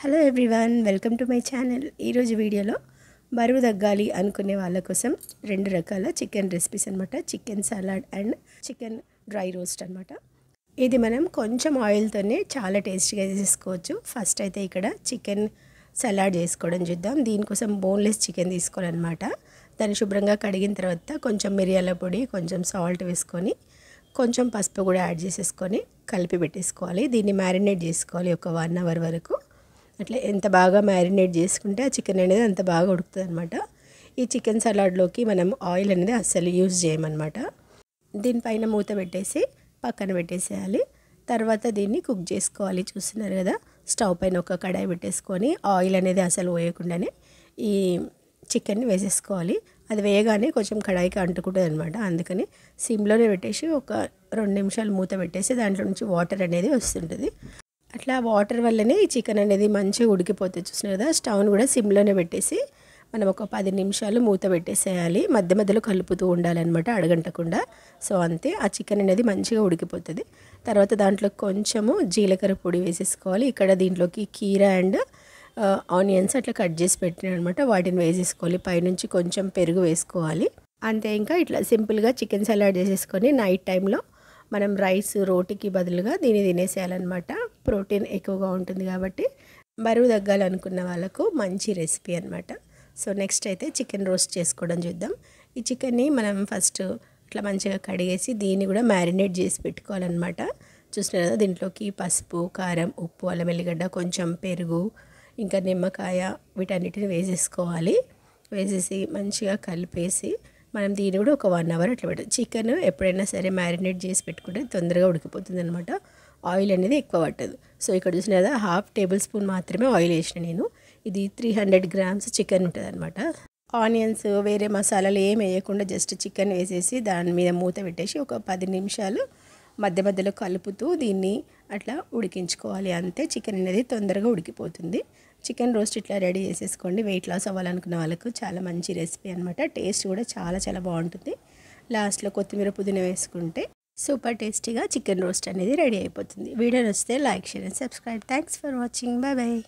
Hello everyone, welcome to my channel. ఈరోజు వీడియోలో బరువు తగ్గాలి అనుకునే వాళ్ళ కోసం రెండు రకాల చికెన్ రెసిపీస్ అనమాట. Chicken salad and chicken dry roast అనమాట. ఇది మనం కొంచెం ఆయిల్తోనే చాలా టేస్టీగా చేసుకోవచ్చు. ఫస్ట్ అయితే ఇక్కడ చికెన్ సలాడ్ చేసుకోవడం చూద్దాం. దీనికోసం బోన్లెస్ చికెన్ తీసుకోవాలన్నమాట. దాన్ని శుభ్రంగా కడిగిన తర్వాత కొంచెం మిరియాల పొడి, కొంచెం సాల్ట్ వేసుకొని కొంచెం పసుపు కూడా యాడ్ చేసేసుకొని కలిపి పెట్టేసుకోవాలి. దీన్ని మ్యారినేట్ చేసుకోవాలి ఒక 1 అవర్ వరకు. అట్లా ఎంత బాగా మ్యారినేట్ చేసుకుంటే ఆ చికెన్ అనేది అంత బాగా ఉడుకుతుంది అనమాట. ఈ చికెన్ సలాడ్లోకి మనం ఆయిల్ అనేది అస్సలు యూజ్ చేయమన్నమాట. దీనిపైన మూత పెట్టేసి పక్కన పెట్టేసేయాలి. తర్వాత దీన్ని కుక్ చేసుకోవాలి. చూస్తున్నారు కదా, స్టవ్ పైన ఒక కడాయి పెట్టేసుకొని ఆయిల్ అనేది అసలు వేయకుండానే ఈ చికెన్ని వేసేసుకోవాలి. అది వేయగానే కొంచెం కడాయికి అంటుకుంటుంది అనమాట. అందుకని సిమ్లోనే పెట్టేసి ఒక 2 నిమిషాలు మూత పెట్టేసి దాంట్లో నుంచి వాటర్ అనేది వస్తుంటుంది. అట్లా వాటర్ వల్లనే ఈ చికెన్ అనేది మంచిగా ఉడికిపోతుంది. చూసినా కదా, స్టవ్ని కూడా సిమ్లోనే పెట్టేసి మనం ఒక 10 నిమిషాలు మూత పెట్టేసేయాలి. మధ్య మధ్యలో కలుపుతూ ఉండాలన్నమాట, అడగంటకుండా. సో అంతే, ఆ చికెన్ అనేది మంచిగా ఉడికిపోతుంది. తర్వాత దాంట్లో కొంచెము జీలకర్ర పొడి వేసేసుకోవాలి. ఇక్కడ దీంట్లోకి కీరా అండ్ ఆనియన్స్ అట్లా కట్ చేసి పెట్టిన అనమాట, వాటిని వేసేసుకోవాలి. పైనుంచి కొంచెం పెరుగు వేసుకోవాలి. అంతే, ఇంకా ఇట్లా సింపుల్గా చికెన్ సలాడ్ చేసేసుకొని నైట్ టైంలో మనం రైస్ రోటీకి బదులుగా దీన్ని తినేసేయాలన్నమాట. ప్రోటీన్ ఎక్కువగా ఉంటుంది కాబట్టి బరువు తగ్గాలనుకున్న వాళ్ళకు మంచి రెసిపీ అనమాట. సో నెక్స్ట్ అయితే చికెన్ రోస్ట్ చేసుకోవడం చూద్దాం. ఈ చికెన్ని మనం ఫస్ట్ ఇట్లా మంచిగా కడిగేసి దీన్ని కూడా మ్యారినేట్ చేసి పెట్టుకోవాలన్నమాట. చూస్తున్నారు కదా, దీంట్లోకి పసుపు, కారం, ఉప్పు, అల్లం ఎల్లిగడ్డ, కొంచెం పెరుగు, ఇంకా నిమ్మకాయ, వీటన్నిటిని వేసేసుకోవాలి. వేసేసి మంచిగా కలిపేసి మనం దీన్ని కూడా ఒక 1 అవర్ అట్లా పెట్టాలి. చికెన్ ఎప్పుడైనా సరే మ్యారినేట్ చేసి పెట్టుకుంటే తొందరగా ఉడికిపోతుంది అనమాట. ఆయిల్ అనేది ఎక్కువ పట్టదు. సో ఇక్కడ చూసిన కదా, 1/2 టేబుల్ స్పూన్ మాత్రమే ఆయిల్ వేసిన నేను. ఇది 300 గ్రామ్స్ చికెన్ ఉంటుంది అనమాట. ఆనియన్స్ వేరే మసాలాలు ఏం వేయకుండా జస్ట్ చికెన్ వేసేసి దాని మీద మూత పెట్టేసి ఒక 10 నిమిషాలు మధ్య మధ్యలో కలుపుతూ దీన్ని అట్లా ఉడికించుకోవాలి. అంతే, చికెన్ అనేది తొందరగా ఉడికిపోతుంది. చికెన్ రోస్ట్ ఇట్లా రెడీ చేసేసుకోండి. వెయిట్ లాస్ అవ్వాలనుకున్న వాళ్ళకు చాలా మంచి రెసిపీ అనమాట. టేస్ట్ కూడా చాలా చాలా బాగుంటుంది. లాస్ట్లో కొత్తిమీర, పుదీనా వేసుకుంటే సూపర్ టేస్టీగా చికెన్ రోస్ట్ అనేది రెడీ అయిపోతుంది. వీడియో నచ్చితే like, share and subscribe. Thanks for watching. Bye bye.